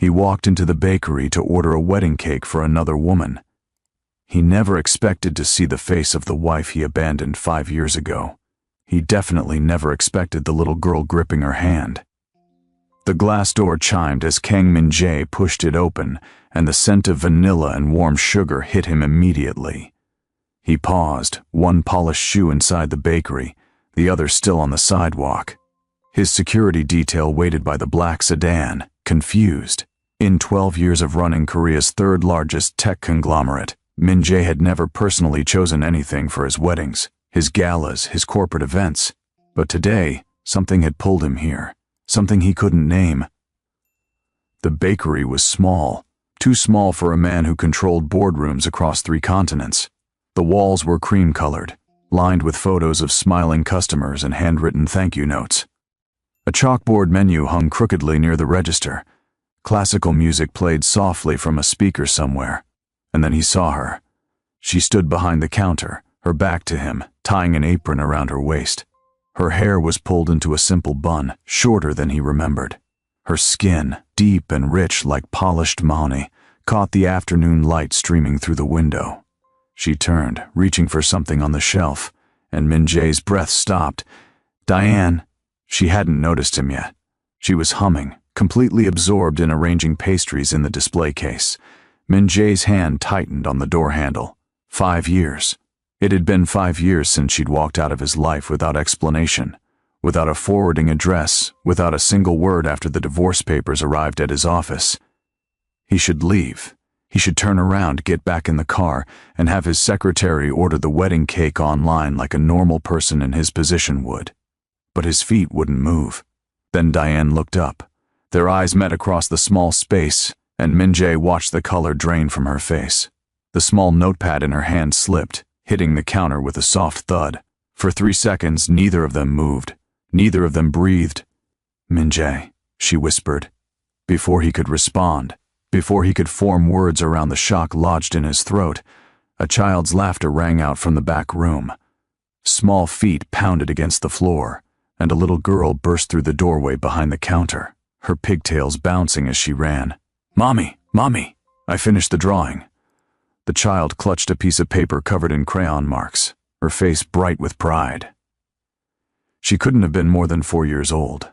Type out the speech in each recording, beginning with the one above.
He walked into the bakery to order a wedding cake for another woman. He never expected to see the face of the wife he abandoned 5 years ago. He definitely never expected the little girl gripping her hand. The glass door chimed as Kang Min-jae pushed it open, and the scent of vanilla and warm sugar hit him immediately. He paused, one polished shoe inside the bakery, the other still on the sidewalk. His security detail waited by the black sedan, confused. In 12 years of running Korea's third-largest tech conglomerate, Min-jae had never personally chosen anything for his weddings, his galas, his corporate events. But today, something had pulled him here, something he couldn't name. The bakery was small, too small for a man who controlled boardrooms across 3 continents. The walls were cream-colored, lined with photos of smiling customers and handwritten thank-you notes. A chalkboard menu hung crookedly near the register. Classical music played softly from a speaker somewhere. And then he saw her. She stood behind the counter, her back to him, tying an apron around her waist. Her hair was pulled into a simple bun, shorter than he remembered. Her skin, deep and rich like polished mahogany, caught the afternoon light streaming through the window. She turned, reaching for something on the shelf, and Min-jae's breath stopped. Diane. She hadn't noticed him yet. She was humming, completely absorbed in arranging pastries in the display case. Min-jae's hand tightened on the door handle. 5 years. It had been 5 years since she'd walked out of his life without explanation, without a forwarding address, without a single word after the divorce papers arrived at his office. He should leave. He should turn around, get back in the car, and have his secretary order the wedding cake online like a normal person in his position would. But his feet wouldn't move. Then Diane looked up. Their eyes met across the small space, and Min-jae watched the color drain from her face. The small notepad in her hand slipped, hitting the counter with a soft thud. For 3 seconds, neither of them moved. Neither of them breathed. Min-jae, she whispered. Before he could respond, before he could form words around the shock lodged in his throat, a child's laughter rang out from the back room. Small feet pounded against the floor, and a little girl burst through the doorway behind the counter, her pigtails bouncing as she ran. Mommy, Mommy, I finished the drawing. The child clutched a piece of paper covered in crayon marks, her face bright with pride. She couldn't have been more than 4 years old.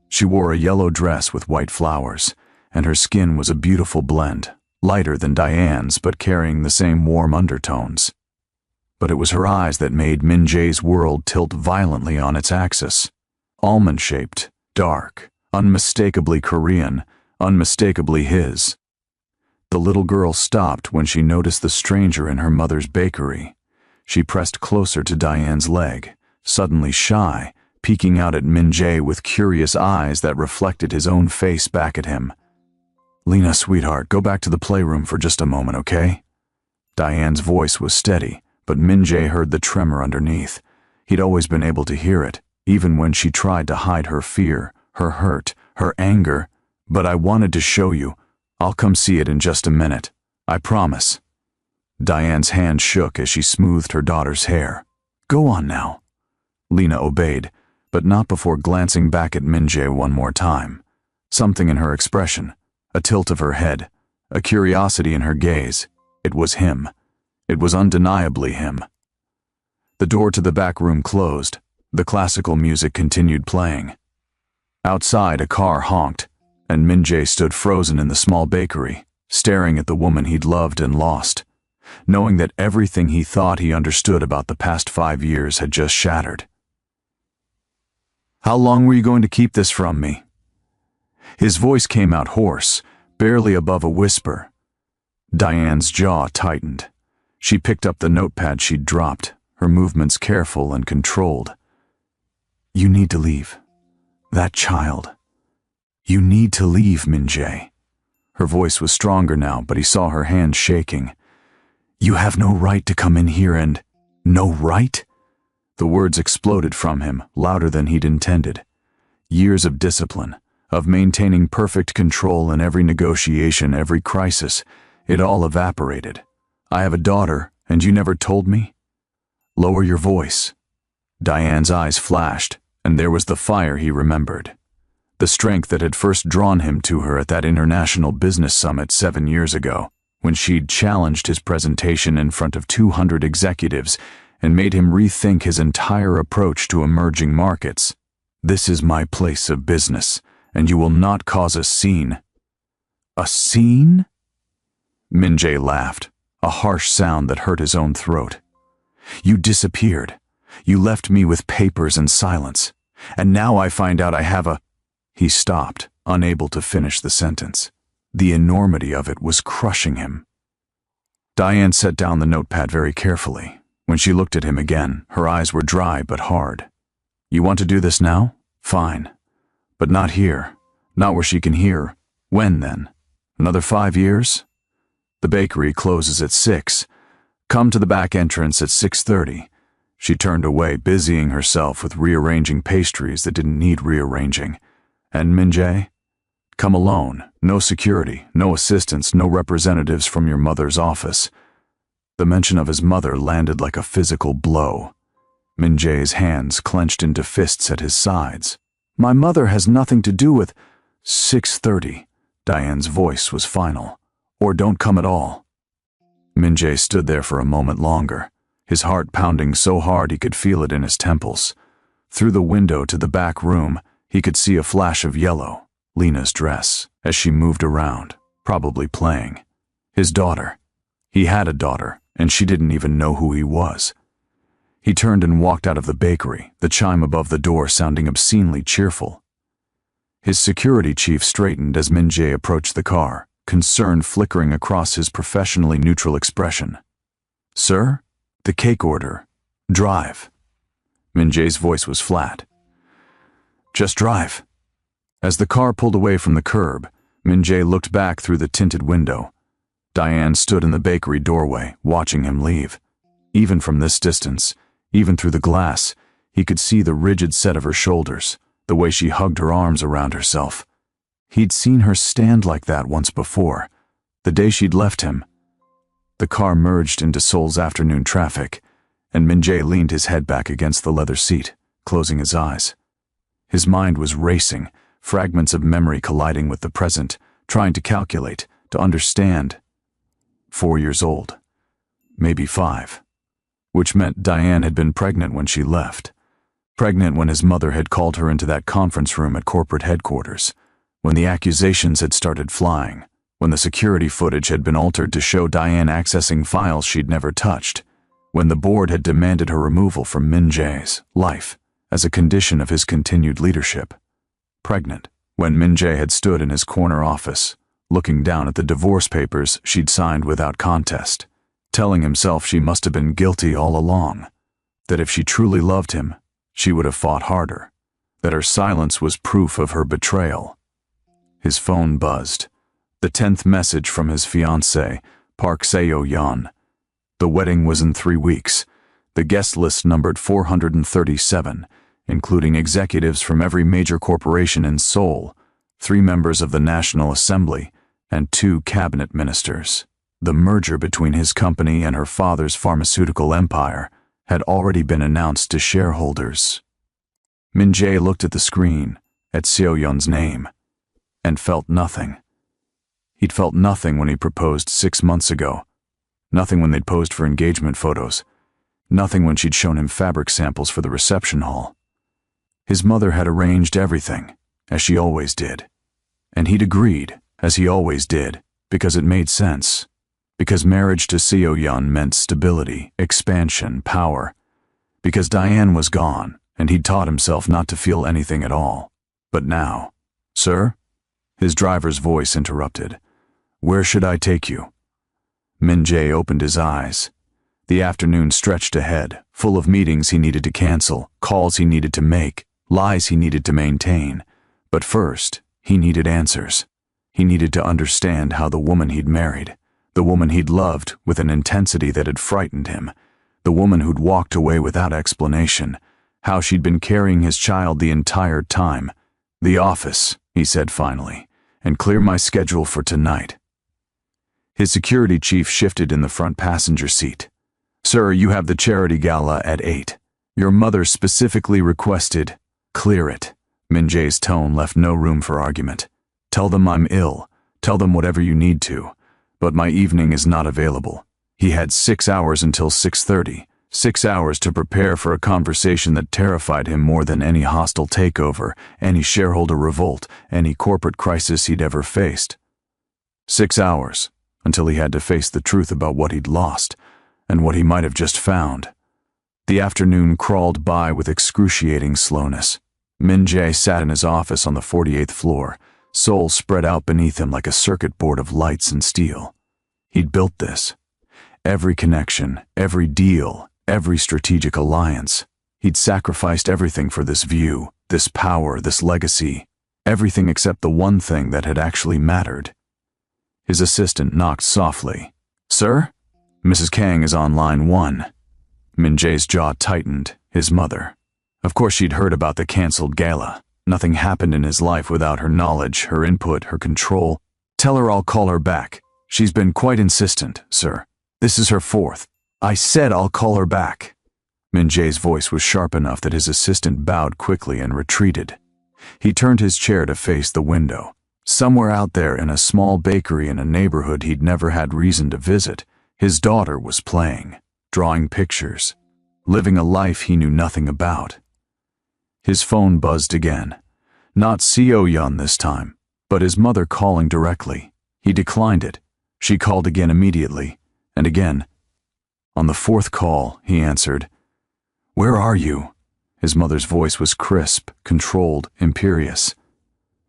She wore a yellow dress with white flowers, and her skin was a beautiful blend, lighter than Diane's but carrying the same warm undertones. But it was her eyes that made Min-jae's world tilt violently on its axis. Almond-shaped, dark, unmistakably Korean, unmistakably his. The little girl stopped when she noticed the stranger in her mother's bakery. She pressed closer to Diane's leg, suddenly shy, peeking out at Min-jae with curious eyes that reflected his own face back at him. Lena, sweetheart, go back to the playroom for just a moment, okay? Diane's voice was steady, but Min-jae heard the tremor underneath. He'd always been able to hear it, even when she tried to hide her fear, her hurt, her anger. But I wanted to show you. I'll come see it in just a minute. I promise. Diane's hand shook as she smoothed her daughter's hair. Go on now. Lena obeyed, but not before glancing back at Min-jae one more time. Something in her expression, a tilt of her head, a curiosity in her gaze. It was him. It was undeniably him. The door to the back room closed. The classical music continued playing. Outside, a car honked, and Min-jae stood frozen in the small bakery, staring at the woman he'd loved and lost, knowing that everything he thought he understood about the past 5 years had just shattered. How long were you going to keep this from me? His voice came out hoarse, barely above a whisper. Diane's jaw tightened. She picked up the notepad she'd dropped, her movements careful and controlled. You need to leave. That child. You need to leave, Min-jae. Her voice was stronger now, but he saw her hand shaking. You have no right to come in here and... No right? The words exploded from him, louder than he'd intended. Years of discipline, of maintaining perfect control in every negotiation, every crisis, it all evaporated. I have a daughter, and you never told me? Lower your voice. Diane's eyes flashed, and there was the fire he remembered. the strength that had first drawn him to her at that international business summit 7 years ago, when she'd challenged his presentation in front of 200 executives and made him rethink his entire approach to emerging markets. "This is my place of business, and you will not cause a scene." "A scene?" Min-jae laughed, a harsh sound that hurt his own throat. "You disappeared. You left me with papers and silence. And now I find out I have a—" He stopped, unable to finish the sentence. The enormity of it was crushing him. Diane set down the notepad very carefully. When she looked at him again, her eyes were dry but hard. "You want to do this now? Fine. But not here. Not where she can hear. When, then? Another 5 years? The bakery closes at 6. Come to the back entrance at 6:30. She turned away, busying herself with rearranging pastries that didn't need rearranging. "And Min-jae? Come alone. No security, no assistants, no representatives from your mother's office." The mention of his mother landed like a physical blow. Min-jae's hands clenched into fists at his sides. "My mother has nothing to do with—" 6:30. Diane's voice was final. "Or don't come at all." Min-jae stood there for a moment longer, his heart pounding so hard he could feel it in his temples. Through the window to the back room, he could see a flash of yellow, Lena's dress, as she moved around, probably playing. His daughter. He had a daughter, and she didn't even know who he was. He turned and walked out of the bakery, the chime above the door sounding obscenely cheerful. His security chief straightened as Min-jae approached the car, concern flickering across his professionally neutral expression. "Sir? The cake order. Drive." Min-jae's voice was flat. "Just drive." As the car pulled away from the curb, Min-jae looked back through the tinted window. Diane stood in the bakery doorway, watching him leave. Even from this distance, even through the glass, he could see the rigid set of her shoulders, the way she hugged her arms around herself. He'd seen her stand like that once before, the day she'd left him. The car merged into Seoul's afternoon traffic, and Min-jae leaned his head back against the leather seat, closing his eyes. His mind was racing, fragments of memory colliding with the present, trying to calculate, to understand. 4 years old. Maybe 5. Which meant Diane had been pregnant when she left. Pregnant when his mother had called her into that conference room at corporate headquarters. When the accusations had started flying. When the security footage had been altered to show Diane accessing files she'd never touched. When the board had demanded her removal from Min-jae's life as a condition of his continued leadership. Pregnant when Min-jae had stood in his corner office, looking down at the divorce papers she'd signed without contest, telling himself she must have been guilty all along, that if she truly loved him, she would have fought harder, that her silence was proof of her betrayal. His phone buzzed. The 10th message from his fiancée, Park Seo-yeon. The wedding was in 3 weeks. The guest list numbered 437, including executives from every major corporation in Seoul, 3 members of the National Assembly, and 2 cabinet ministers. The merger between his company and her father's pharmaceutical empire had already been announced to shareholders. Min-jae looked at the screen, at Seo-yeon's name, and felt nothing. He'd felt nothing when he proposed 6 months ago. Nothing when they'd posed for engagement photos. Nothing when she'd shown him fabric samples for the reception hall. His mother had arranged everything, as she always did. And he'd agreed, as he always did, because it made sense. Because marriage to Seo-yeon meant stability, expansion, power. Because Diane was gone, and he'd taught himself not to feel anything at all. But now, "Sir?" His driver's voice interrupted. "Where should I take you?" Min-jae opened his eyes. The afternoon stretched ahead, full of meetings he needed to cancel, calls he needed to make, lies he needed to maintain. But first, he needed answers. He needed to understand how the woman he'd married, the woman he'd loved with an intensity that had frightened him, the woman who'd walked away without explanation, how she'd been carrying his child the entire time. "The office," he said finally, "and clear my schedule for tonight." His security chief shifted in the front passenger seat. "Sir, you have the charity gala at 8. Your mother specifically requested, clear it. Min Jae's tone left no room for argument. Tell them I'm ill. Tell them whatever you need to. But my evening is not available. He had 6 hours until 6:30. 6 hours to prepare for a conversation that terrified him more than any hostile takeover, any shareholder revolt, any corporate crisis he'd ever faced. 6 hours, until he had to face the truth about what he'd lost, and what he might have just found. The afternoon crawled by with excruciating slowness. Min Jae sat in his office on the 48th floor, soul spread out beneath him like a circuit board of lights and steel. He'd built this. Every connection, every deal, every strategic alliance. He'd sacrificed everything for this view, this power, this legacy. Everything except the one thing that had actually mattered. His assistant knocked softly. "Sir? Mrs. Kang is on line 1. Min Jae's jaw tightened. His mother. Of course she'd heard about the canceled gala. Nothing happened in his life without her knowledge, her input, her control. "Tell her I'll call her back. She's been quite insistent, sir. This is her 4th. I said I'll call her back." Min Jae's voice was sharp enough that his assistant bowed quickly and retreated. He turned his chair to face the window. Somewhere out there in a small bakery in a neighborhood he'd never had reason to visit, his daughter was playing, drawing pictures, living a life he knew nothing about. His phone buzzed again. Not Seo-yeon this time, but his mother calling directly. He declined it. She called again immediately, and again. On the 4th call, he answered. "Where are you?" His mother's voice was crisp, controlled, imperious.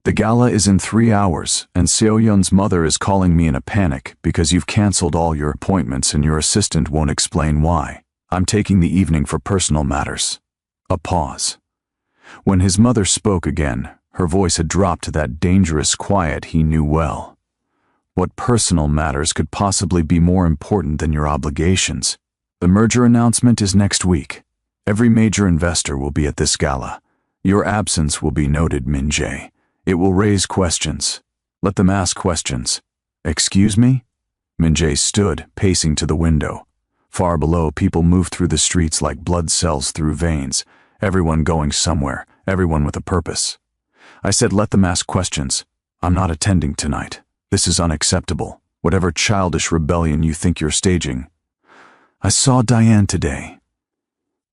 "The gala is in 3 hours, and Seo-yeon's mother is calling me in a panic because you've canceled all your appointments and your assistant won't explain why. I'm taking the evening for personal matters." A pause. When his mother spoke again, her voice had dropped to that dangerous quiet he knew well. What personal matters could possibly be more important than your obligations? The merger announcement is next week. Every major investor will be at this gala. Your absence will be noted, Min Jae. It will raise questions. Let them ask questions. "Excuse me?" Min Jae stood, pacing to the window. Far below, people moved through the streets like blood cells through veins. Everyone going somewhere, everyone with a purpose. "I said let them ask questions. I'm not attending tonight. This is unacceptable. Whatever childish rebellion you think you're staging." "I saw Diane today."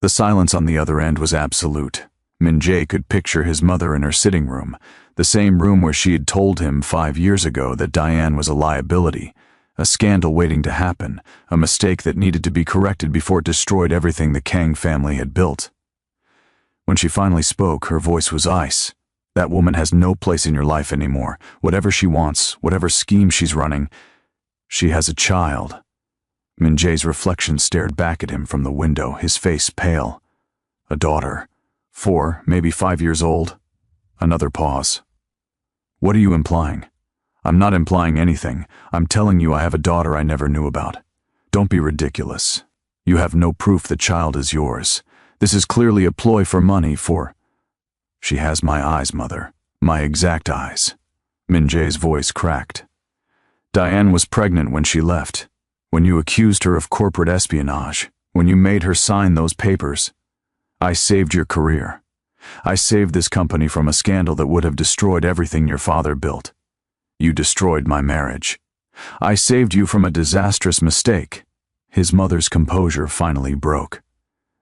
The silence on the other end was absolute. Min Jae could picture his mother in her sitting room, the same room where she had told him 5 years ago that Diane was a liability, a scandal waiting to happen, a mistake that needed to be corrected before it destroyed everything the Kang family had built. When she finally spoke, her voice was ice. "That woman has no place in your life anymore. Whatever she wants, whatever scheme she's running, she has a child." Min Jae's reflection stared back at him from the window, his face pale. A daughter. 4, maybe 5 years old. Another pause. "What are you implying?" "I'm not implying anything. I'm telling you I have a daughter I never knew about. Don't be ridiculous. You have no proof the child is yours. This is clearly a ploy for money, for—" "She has my eyes, Mother. My exact eyes." Min Jae's voice cracked. "Diane was pregnant when she left. When you accused her of corporate espionage. When you made her sign those papers. I saved your career. I saved this company from a scandal that would have destroyed everything your father built. You destroyed my marriage. I saved you from a disastrous mistake." His mother's composure finally broke.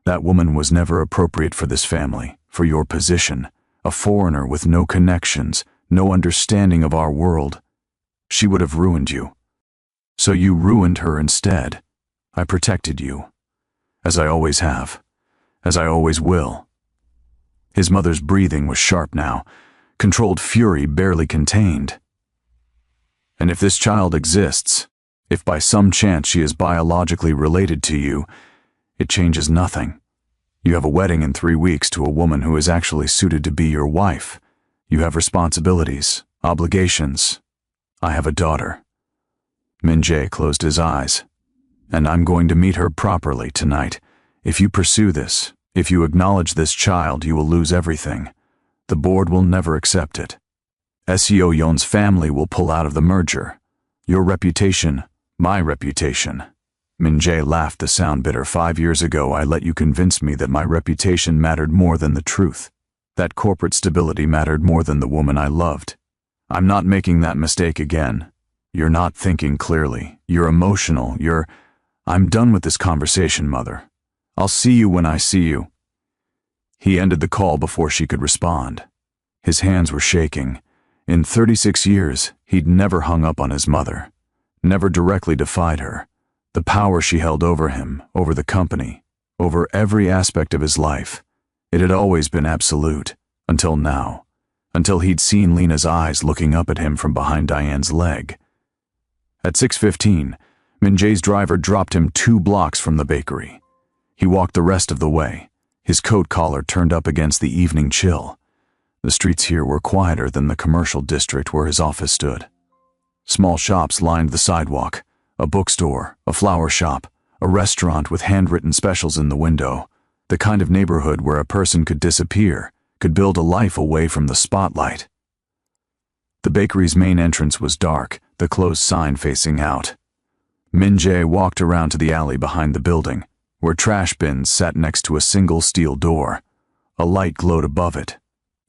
"That woman was never appropriate for this family, for your position, a foreigner with no connections, no understanding of our world. She would have ruined you. So you ruined her instead. I protected you, as I always have, as I always will." His mother's breathing was sharp now, controlled fury barely contained. "And if this child exists, if by some chance she is biologically related to you, it changes nothing. You have a wedding in 3 weeks to a woman who is actually suited to be your wife. You have responsibilities, obligations. I have a daughter." Min Jae closed his eyes. "And I'm going to meet her properly tonight. If you pursue this, if you acknowledge this child, you will lose everything. The board will never accept it. Seo-yeon's family will pull out of the merger. Your reputation, my reputation." Min Jae laughed the sound bitter. 5 years ago I let you convince me that my reputation mattered more than the truth. That corporate stability mattered more than the woman I loved. I'm not making that mistake again. You're not thinking clearly. You're emotional. I'm done with this conversation, Mother. I'll see you when I see you. He ended the call before she could respond. His hands were shaking. In 36 years, he'd never hung up on his mother, never directly defied her. The power she held over him, over the company, over every aspect of his life. It had always been absolute, until now, until he'd seen Lena's eyes looking up at him from behind Diane's leg. At 6:15, Min-jae's driver dropped him 2 blocks from the bakery. He walked the rest of the way, his coat collar turned up against the evening chill. The streets here were quieter than the commercial district where his office stood. Small shops lined the sidewalk, a bookstore, a flower shop, a restaurant with handwritten specials in the window, the kind of neighborhood where a person could disappear, could build a life away from the spotlight. The bakery's main entrance was dark, the closed sign facing out. Min-jae walked around to the alley behind the building, where trash bins sat next to a single steel door. A light glowed above it.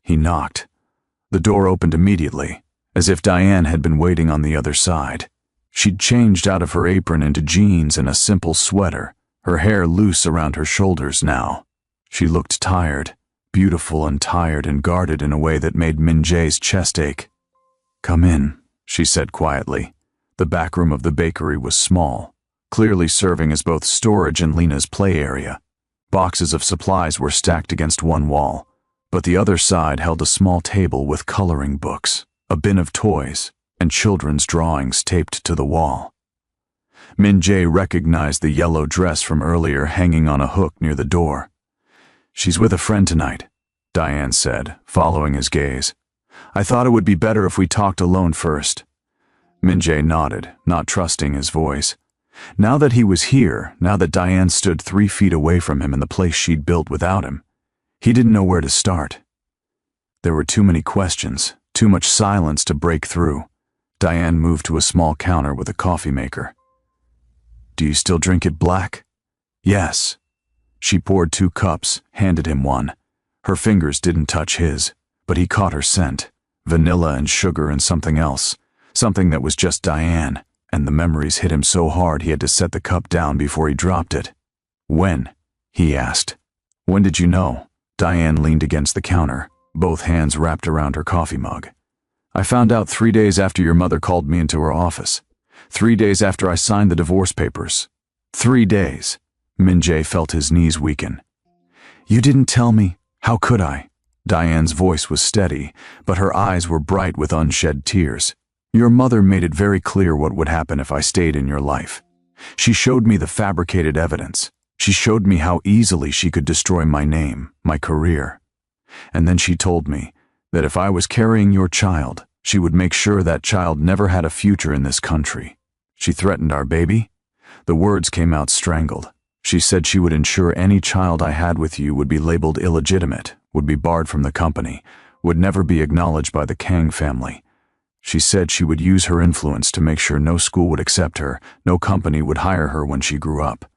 He knocked. The door opened immediately, as if Diane had been waiting on the other side. She'd changed out of her apron into jeans and a simple sweater, her hair loose around her shoulders now. She looked tired, beautiful and tired and guarded in a way that made Min-jae's chest ache. "Come in," she said quietly. The back room of the bakery was small, clearly serving as both storage and Lena's play area. Boxes of supplies were stacked against one wall, but the other side held a small table with coloring books, a bin of toys, and children's drawings taped to the wall. Min-jae recognized the yellow dress from earlier hanging on a hook near the door. "She's with a friend tonight," Diane said, following his gaze. "I thought it would be better if we talked alone first." Min-jae nodded, not trusting his voice. Now that he was here, now that Diane stood 3 feet away from him in the place she'd built without him, he didn't know where to start. There were too many questions, too much silence to break through. Diane moved to a small counter with a coffee maker. "Do you still drink it black?" "Yes." She poured 2 cups, handed him one. Her fingers didn't touch his, but he caught her scent, vanilla and sugar and something else, something that was just Diane, and the memories hit him so hard he had to set the cup down before he dropped it. "When?" he asked. "When did you know?" Diane leaned against the counter, both hands wrapped around her coffee mug. "I found out 3 days after your mother called me into her office. 3 days after I signed the divorce papers. 3 days. Min-jae felt his knees weaken. "You didn't tell me. How could I?" Diane's voice was steady, but her eyes were bright with unshed tears. "Your mother made it very clear what would happen if I stayed in your life. She showed me the fabricated evidence. She showed me how easily she could destroy my name, my career. And then she told me that if I was carrying your child, she would make sure that child never had a future in this country. She threatened our baby." The words came out strangled. "She said she would ensure any child I had with you would be labeled illegitimate, would be barred from the company, would never be acknowledged by the Kang family. She said she would use her influence to make sure no school would accept her, no company would hire her when she grew up.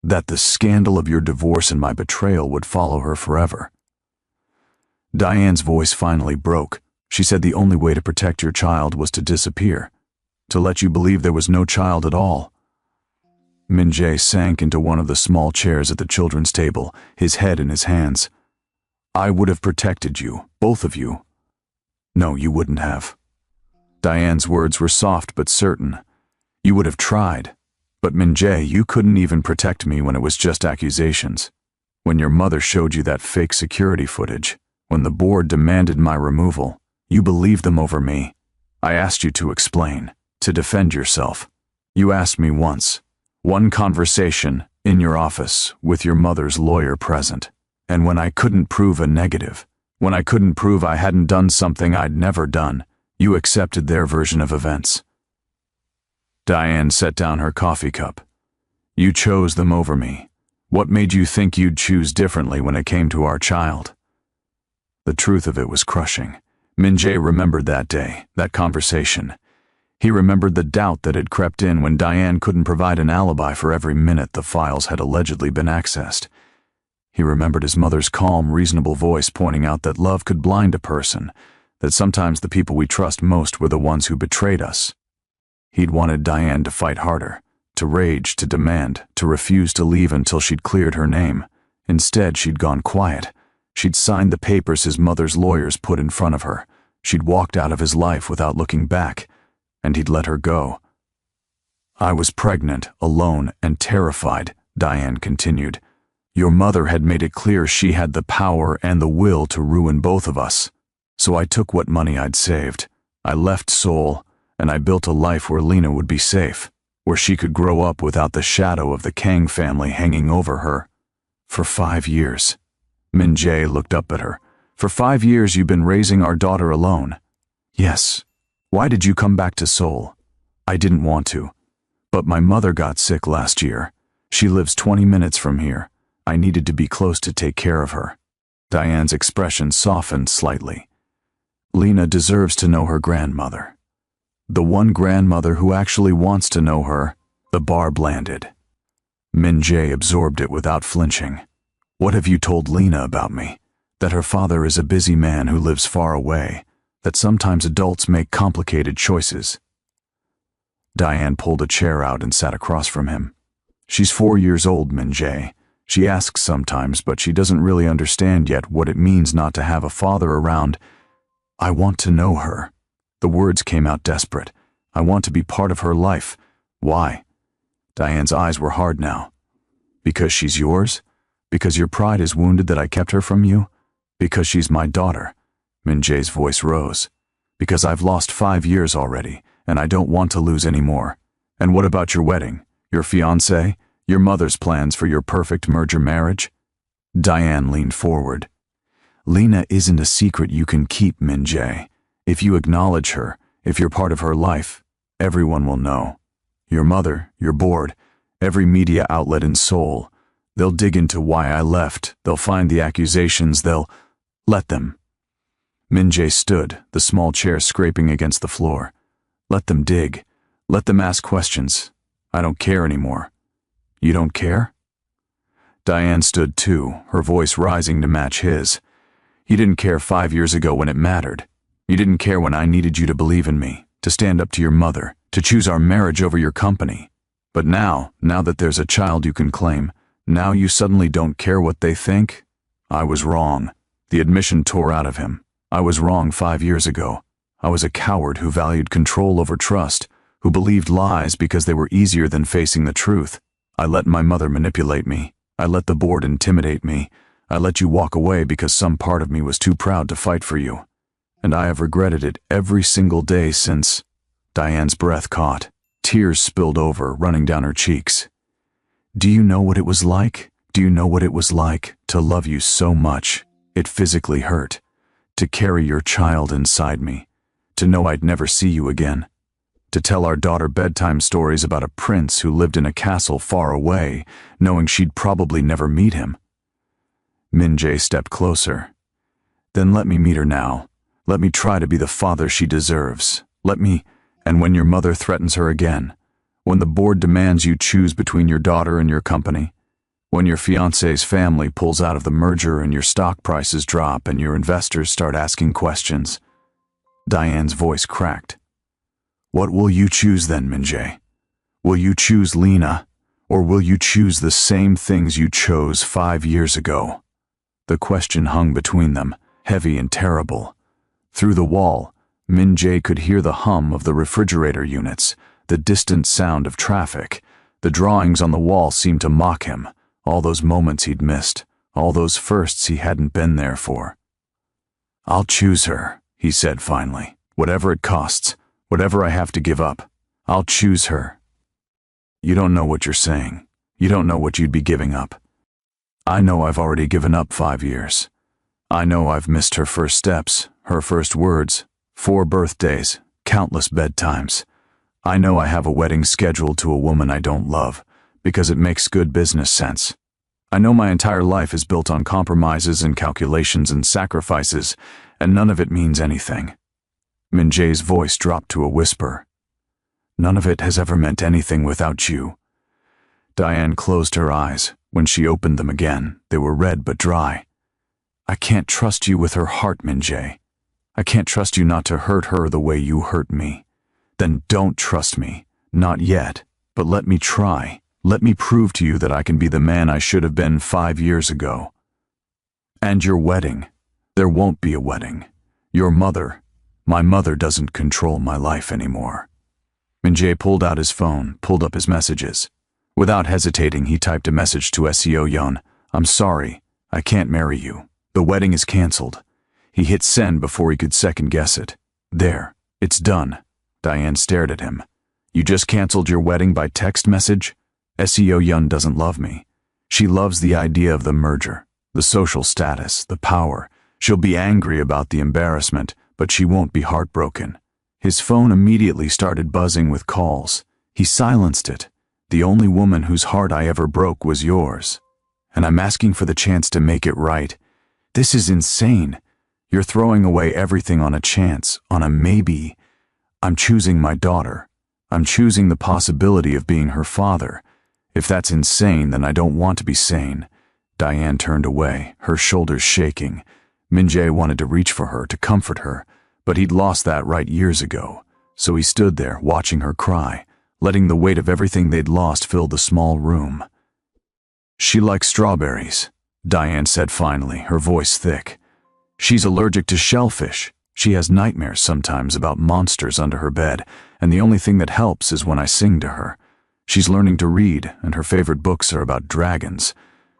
That the scandal of your divorce and my betrayal would follow her forever." Diane's voice finally broke. She said the only way to protect your child was to disappear, to let you believe there was no child at all. Min-jae sank into one of the small chairs at the children's table, his head in his hands. "I would have protected you, both of you." "No, you wouldn't have." Diane's words were soft but certain. "You would have tried. But Min-jae, you couldn't even protect me when it was just accusations. When your mother showed you that fake security footage, when the board demanded my removal, you believed them over me. I asked you to explain, to defend yourself. You asked me once. One conversation, in your office, with your mother's lawyer present. And when I couldn't prove a negative, when I couldn't prove I hadn't done something I'd never done, you accepted their version of events." Diane set down her coffee cup. "You chose them over me. What made you think you'd choose differently when it came to our child?" The truth of it was crushing. Min-jae remembered that day, that conversation. He remembered the doubt that had crept in when Diane couldn't provide an alibi for every minute the files had allegedly been accessed. He remembered his mother's calm, reasonable voice pointing out that love could blind a person, that sometimes the people we trust most were the ones who betrayed us. He'd wanted Diane to fight harder, to rage, to demand, to refuse to leave until she'd cleared her name. Instead, she'd gone quiet. She'd signed the papers his mother's lawyers put in front of her. She'd walked out of his life without looking back, and he'd let her go. "I was pregnant, alone, and terrified," Diane continued. "Your mother had made it clear she had the power and the will to ruin both of us. So I took what money I'd saved. I left Seoul, and I built a life where Lena would be safe, where she could grow up without the shadow of the Kang family hanging over her. For 5 years. Min Jae looked up at her. "For 5 years you've been raising our daughter alone." "Yes. Why did you come back to Seoul?" "I didn't want to. But my mother got sick last year. She lives 20 minutes from here. I needed to be close to take care of her." Diane's expression softened slightly. "Lena deserves to know her grandmother. The one grandmother who actually wants to know her." The barb landed. Min Jae absorbed it without flinching. "What have you told Lena about me? That her father is a busy man who lives far away, that sometimes adults make complicated choices." Diane pulled a chair out and sat across from him. "She's 4 years old, Min Jae. She asks sometimes, but she doesn't really understand yet what it means not to have a father around. I want to know her." The words came out desperate. "I want to be part of her life." "Why?" Diane's eyes were hard now. "Because she's yours? Because your pride is wounded that I kept her from you? Because she's my daughter." Min Jae's voice rose. "Because I've lost 5 years already, and I don't want to lose any more. And what about your wedding? Your fiancé? Your mother's plans for your perfect merger marriage?" Diane leaned forward. "Lena isn't a secret you can keep, Min Jae. If you acknowledge her, if you're part of her life, everyone will know. Your mother, your board, every media outlet in Seoul. They'll dig into why I left. They'll find the accusations. They'll let them." Min Jae stood, the small chair scraping against the floor. "Let them dig. Let them ask questions. I don't care anymore." "You don't care?" Diane stood too, her voice rising to match his. "You didn't care 5 years ago when it mattered. You didn't care when I needed you to believe in me, to stand up to your mother, to choose our marriage over your company. But now that there's a child you can claim, now you suddenly don't care what they think? I was wrong." The admission tore out of him. "I was wrong 5 years ago. I was a coward who valued control over trust, who believed lies because they were easier than facing the truth. I let my mother manipulate me. I let the board intimidate me. I let you walk away because some part of me was too proud to fight for you. And I have regretted it every single day since." Diane's breath caught. Tears spilled over, running down her cheeks. "Do you know what it was like? Do you know what it was like to love you so much? It physically hurt. To carry your child inside me. To know I'd never see you again. To tell our daughter bedtime stories about a prince who lived in a castle far away, knowing she'd probably never meet him." Min Jae stepped closer. "Then let me meet her now. Let me try to be the father she deserves. Let me, and when your mother threatens her again, when the board demands you choose between your daughter and your company, when your fiancé's family pulls out of the merger and your stock prices drop and your investors start asking questions." Diane's voice cracked. "What will you choose then, Min Jae? Will you choose Lena, or will you choose the same things you chose 5 years ago?" The question hung between them, heavy and terrible. Through the wall, Min Jae could hear the hum of the refrigerator units, the distant sound of traffic. The drawings on the wall seemed to mock him, all those moments he'd missed, all those firsts he hadn't been there for. "I'll choose her," he said finally. "Whatever it costs, whatever I have to give up, I'll choose her." "You don't know what you're saying. You don't know what you'd be giving up. I know I've already given up 5 years. I know I've missed her first steps, her first words, 4 birthdays, countless bedtimes. I know I have a wedding scheduled to a woman I don't love, because it makes good business sense. I know my entire life is built on compromises and calculations and sacrifices, and none of it means anything." Min Jae's voice dropped to a whisper. "None of it has ever meant anything without you." Diane closed her eyes, When she opened them again, they were red but dry. I can't trust you with her heart, Min-jae. I can't trust you not to hurt her the way you hurt me. Then don't trust me. Not yet. But let me try. Let me prove to you that I can be the man I should have been 5 years ago. And your wedding. There won't be a wedding. Your mother. My mother doesn't control my life anymore. Min-jae pulled out his phone, pulled up his messages. Without hesitating, he typed a message to Seo-yeon. I'm sorry. I can't marry you. The wedding is canceled. He hit send before he could second guess it. There. It's done. Diane stared at him. You just canceled your wedding by text message? Seo-yeon doesn't love me. She loves the idea of the merger, the social status, the power. She'll be angry about the embarrassment, but she won't be heartbroken. His phone immediately started buzzing with calls. He silenced it. The only woman whose heart I ever broke was yours. And I'm asking for the chance to make it right. This is insane. You're throwing away everything on a chance, on a maybe. I'm choosing my daughter. I'm choosing the possibility of being her father. If that's insane, then I don't want to be sane. Diane turned away, her shoulders shaking. Min-jae wanted to reach for her, to comfort her, but he'd lost that right years ago. So he stood there, watching her cry, letting the weight of everything they'd lost fill the small room. She likes strawberries, Diane said finally, her voice thick. She's allergic to shellfish. She has nightmares sometimes about monsters under her bed, and the only thing that helps is when I sing to her. She's learning to read, and her favorite books are about dragons.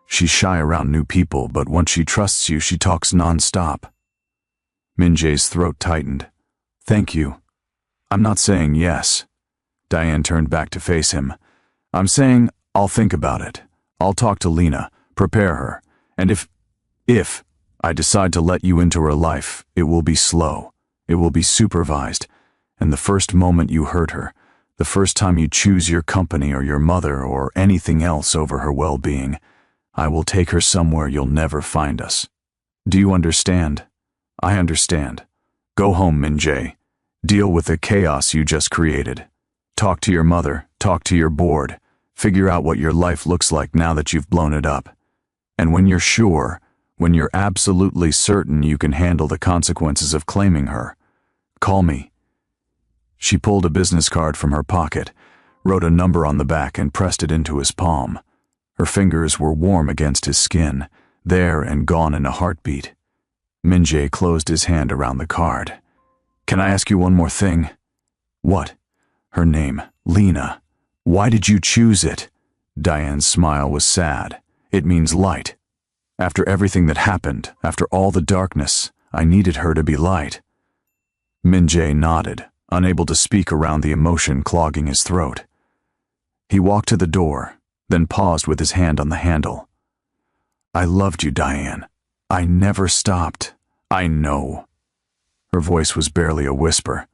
She's shy around new people, but once she trusts you, she talks non-stop. Min-jae's throat tightened. Thank you. I'm not saying yes. Diane turned back to face him. I'm saying I'll think about it. I'll talk to Lena, prepare her, and if I decide to let you into her life, it will be slow. It will be supervised. And the first moment you hurt her, the first time you choose your company or your mother or anything else over her well-being, I will take her somewhere you'll never find us. Do you understand? I understand. Go home, Min-jae. Deal with the chaos you just created. Talk to your mother, talk to your board. Figure out what your life looks like now that you've blown it up. And when you're sure, when you're absolutely certain you can handle the consequences of claiming her, call me. She pulled a business card from her pocket, wrote a number on the back and pressed it into his palm. Her fingers were warm against his skin, there and gone in a heartbeat. Min-jae closed his hand around the card. Can I ask you one more thing? What? Her name, Lena. Why did you choose it? Diane's smile was sad. It means light. After everything that happened, after all the darkness, I needed her to be light. Min-jae nodded, unable to speak around the emotion clogging his throat. He walked to the door, then paused with his hand on the handle. I loved you, Diane. I never stopped. I know. Her voice was barely a whisper.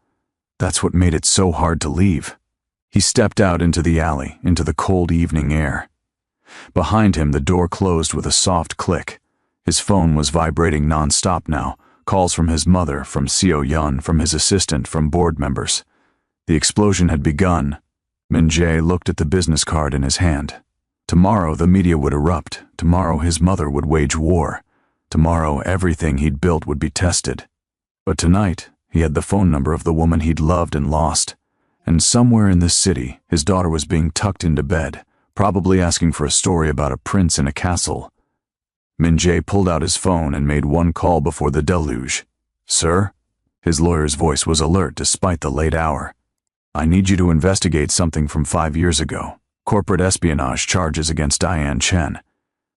That's what made it so hard to leave. He stepped out into the alley, into the cold evening air. Behind him, the door closed with a soft click. His phone was vibrating non-stop now, calls from his mother, from Seo-yeon, from his assistant, from board members. The explosion had begun. Min-jae looked at the business card in his hand. Tomorrow the media would erupt. Tomorrow his mother would wage war. Tomorrow everything he'd built would be tested. But tonight, he had the phone number of the woman he'd loved and lost. And somewhere in this city, his daughter was being tucked into bed, probably asking for a story about a prince in a castle. Min-jae pulled out his phone and made one call before the deluge. Sir? His lawyer's voice was alert despite the late hour. I need you to investigate something from 5 years ago. Corporate espionage charges against Diane Chen.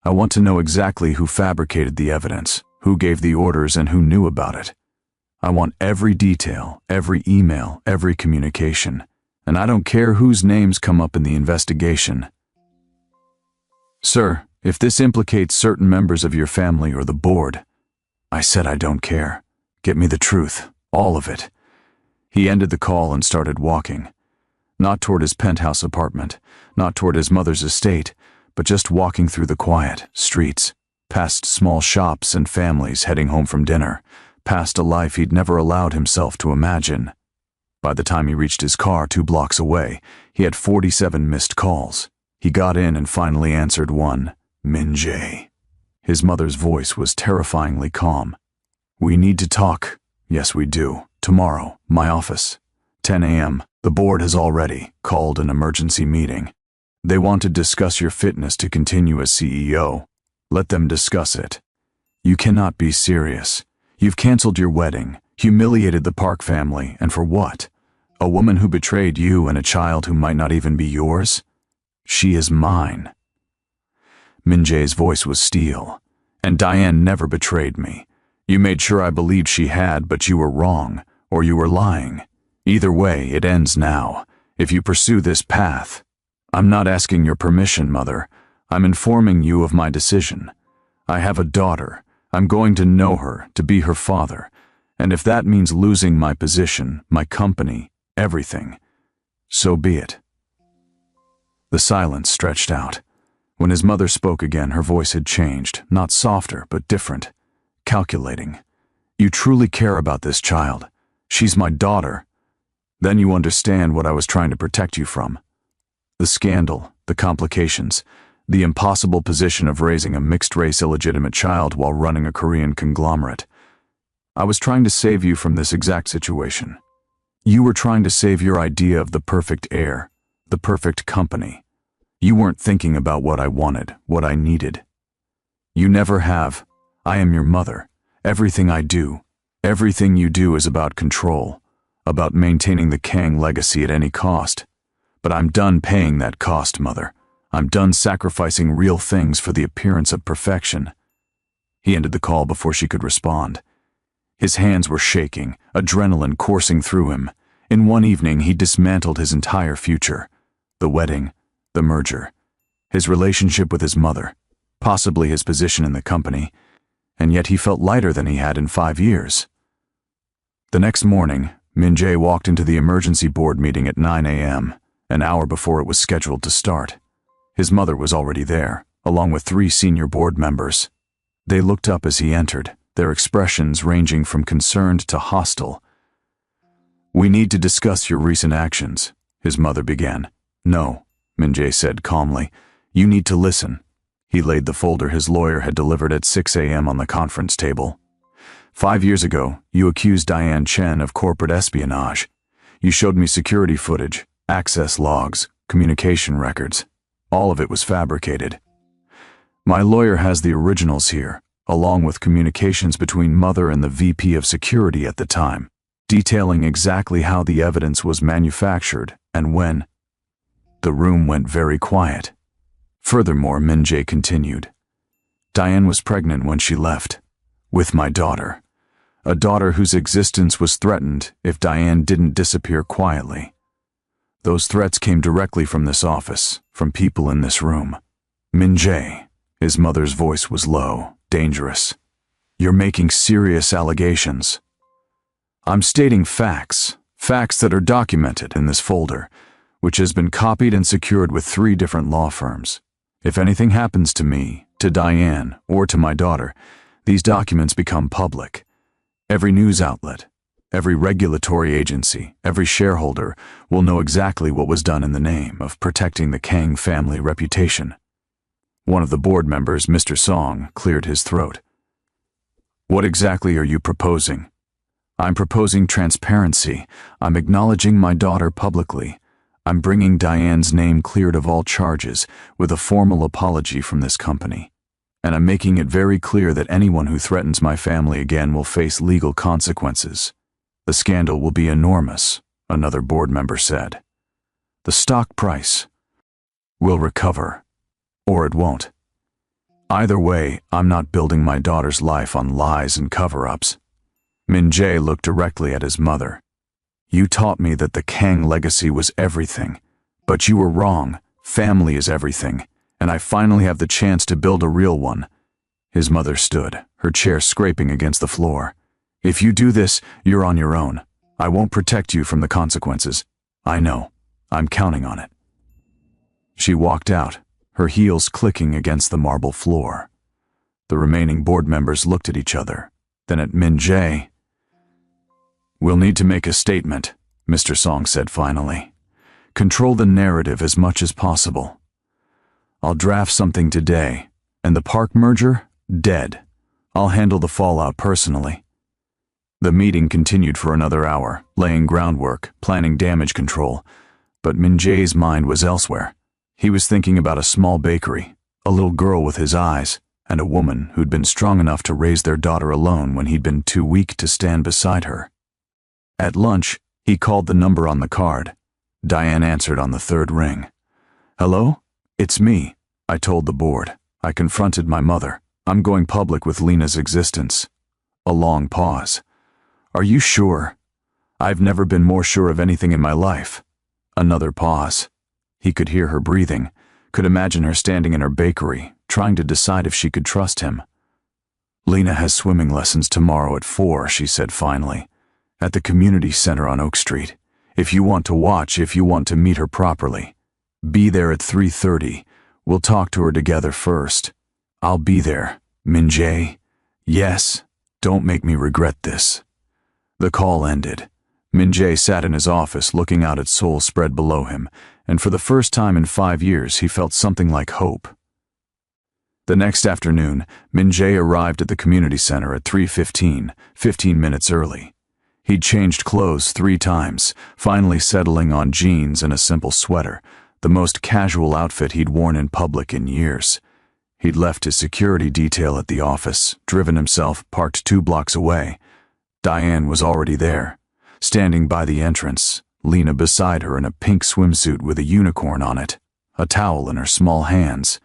I want to know exactly who fabricated the evidence, who gave the orders, and who knew about it. I want every detail, every email, every communication. And I don't care whose names come up in the investigation. Sir, if this implicates certain members of your family or the board, I said I don't care. Get me the truth, all of it. He ended the call and started walking. Not toward his penthouse apartment, not toward his mother's estate, but just walking through the quiet streets, past small shops and families heading home from dinner, past a life he'd never allowed himself to imagine. By the time he reached his car 2 blocks away, he had 47 missed calls. He got in and finally answered one. Min-jae. His mother's voice was terrifyingly calm. We need to talk. Yes, we do. Tomorrow, my office. 10 a.m. The board has already called an emergency meeting. They want to discuss your fitness to continue as CEO. Let them discuss it. You cannot be serious. You've canceled your wedding, humiliated the Park family, and for what? A woman who betrayed you and a child who might not even be yours? She is mine. Min-jae's voice was steel. And Diane never betrayed me. You made sure I believed she had, but you were wrong, or you were lying. Either way, it ends now. If you pursue this path, I'm not asking your permission, Mother. I'm informing you of my decision. I have a daughter. I'm going to know her, to be her father. And if that means losing my position, my company, everything, so be it. The silence stretched out. When his mother spoke again, her voice had changed, not softer, but different, calculating. You truly care about this child. She's my daughter. Then you understand what I was trying to protect you from. The scandal, the complications, the impossible position of raising a mixed-race illegitimate child while running a Korean conglomerate. I was trying to save you from this exact situation. You were trying to save your idea of the perfect heir, the perfect company. You weren't thinking about what I wanted, what I needed. You never have. I am your mother. Everything I do, everything you do is about control, about maintaining the Kang legacy at any cost. But I'm done paying that cost, Mother. I'm done sacrificing real things for the appearance of perfection. He ended the call before she could respond. His hands were shaking, adrenaline coursing through him. In one evening, he dismantled his entire future. The wedding, the merger, his relationship with his mother, possibly his position in the company, and yet he felt lighter than he had in 5 years. The next morning, Min-jae walked into the emergency board meeting at 9 a.m., an hour before it was scheduled to start. His mother was already there, along with 3 senior board members. They looked up as he entered, their expressions ranging from concerned to hostile. We need to discuss your recent actions, his mother began. No, Min-jae said calmly. You need to listen. He laid the folder his lawyer had delivered at 6 a.m. on the conference table. 5 years ago, you accused Diane Chen of corporate espionage. You showed me security footage, access logs, communication records. All of it was fabricated. My lawyer has the originals here, along with communications between Mother and the VP of Security at the time, detailing exactly how the evidence was manufactured and when. The room went very quiet. Furthermore, Min-jae continued, Diane was pregnant when she left, with my daughter, a daughter whose existence was threatened if Diane didn't disappear quietly. Those threats came directly from this office, from people in this room. Min-jae, his mother's voice was low, dangerous. You're making serious allegations. I'm stating facts, facts that are documented in this folder, which has been copied and secured with 3 different law firms. If anything happens to me, to Diane, or to my daughter, these documents become public. Every news outlet, every regulatory agency, every shareholder will know exactly what was done in the name of protecting the Kang family reputation. One of the board members, Mr. Song, cleared his throat. What exactly are you proposing? I'm proposing transparency. I'm acknowledging my daughter publicly. I'm bringing Diane's name cleared of all charges with a formal apology from this company. And I'm making it very clear that anyone who threatens my family again will face legal consequences. The scandal will be enormous, another board member said. The stock price will recover, or it won't. Either way, I'm not building my daughter's life on lies and cover-ups. Min-jae looked directly at his mother. You taught me that the Kang legacy was everything, but you were wrong. Family is everything, and I finally have the chance to build a real one. His mother stood, her chair scraping against the floor. If you do this, you're on your own. I won't protect you from the consequences. I know. I'm counting on it. She walked out, her heels clicking against the marble floor. The remaining board members looked at each other, then at Min-jae. We'll need to make a statement, Mr. Song said finally. Control the narrative as much as possible. I'll draft something today, And the park merger? Dead. I'll handle the fallout personally. The meeting continued for another hour, laying groundwork, planning damage control. But Min Jae's mind was elsewhere. He was thinking about a small bakery, a little girl with his eyes, and a woman who'd been strong enough to raise their daughter alone when he'd been too weak to stand beside her. At lunch, he called the number on the card. Diane answered on the third ring. "Hello? It's me," I told the board. I confronted my mother. "I'm going public with Lena's existence." A long pause. "Are you sure?" "I've never been more sure of anything in my life." Another pause. He could hear her breathing, could imagine her standing in her bakery, trying to decide if she could trust him. "Lena has swimming lessons tomorrow at 4, she said finally, "at the community center on Oak Street. If you want to watch, if you want to meet her properly. Be there at 3:30. We'll talk to her together first. I'll be there. Min Jae." "Yes. Don't make me regret this." The call ended. Min Jae sat in his office looking out at Seoul spread below him, and for the first time in 5 years he felt something like hope. The next afternoon, Min Jae arrived at the community center at 3:15, 15 minutes early. He'd changed clothes 3 times, finally settling on jeans and a simple sweater, the most casual outfit he'd worn in public in years. He'd left his security detail at the office, driven himself, parked 2 blocks away. Diane was already there, standing by the entrance, Lena beside her in a pink swimsuit with a unicorn on it, a towel in her small hands.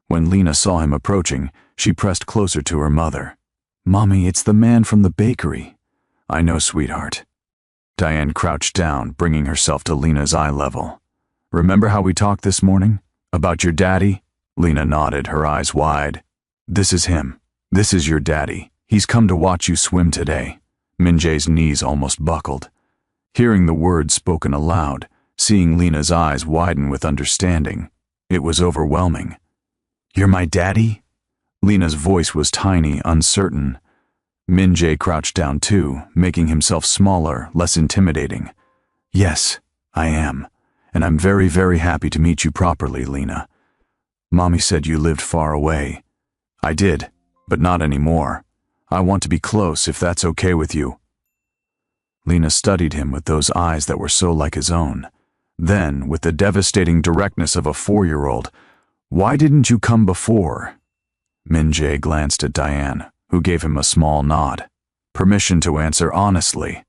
When Lena saw him approaching, she pressed closer to her mother. "Mommy, it's the man from the bakery." "I know, sweetheart." Diane crouched down, bringing herself to Lena's eye level. "Remember how we talked this morning? About your daddy?" Lena nodded, her eyes wide. "This is him. This is your daddy. He's come to watch you swim today." Min Jae's knees almost buckled. Hearing the words spoken aloud, seeing Lena's eyes widen with understanding, it was overwhelming. "You're my daddy?" Lena's voice was tiny, uncertain. Min Jae crouched down too, making himself smaller, less intimidating. "Yes, I am. And I'm very, very happy to meet you properly, Lena. Mommy said you lived far away." "I did, but not anymore. I want to be close if that's okay with you." Lena studied him with those eyes that were so like his own. Then, with the devastating directness of a 4-year-old, "Why didn't you come before?" Min Jae glanced at Diane, who gave him a small nod. Permission to answer honestly.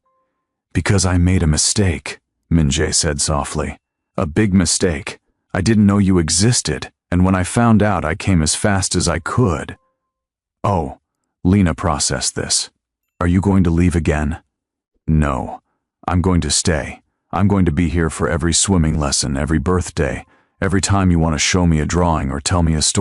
"Because I made a mistake," Min Jae said softly. "A big mistake. I didn't know you existed, and when I found out I came as fast as I could." "Oh," Lena processed this. "Are you going to leave again?" "No. I'm going to stay. I'm going to be here for every swimming lesson, every birthday, every time you want to show me a drawing or tell me a story."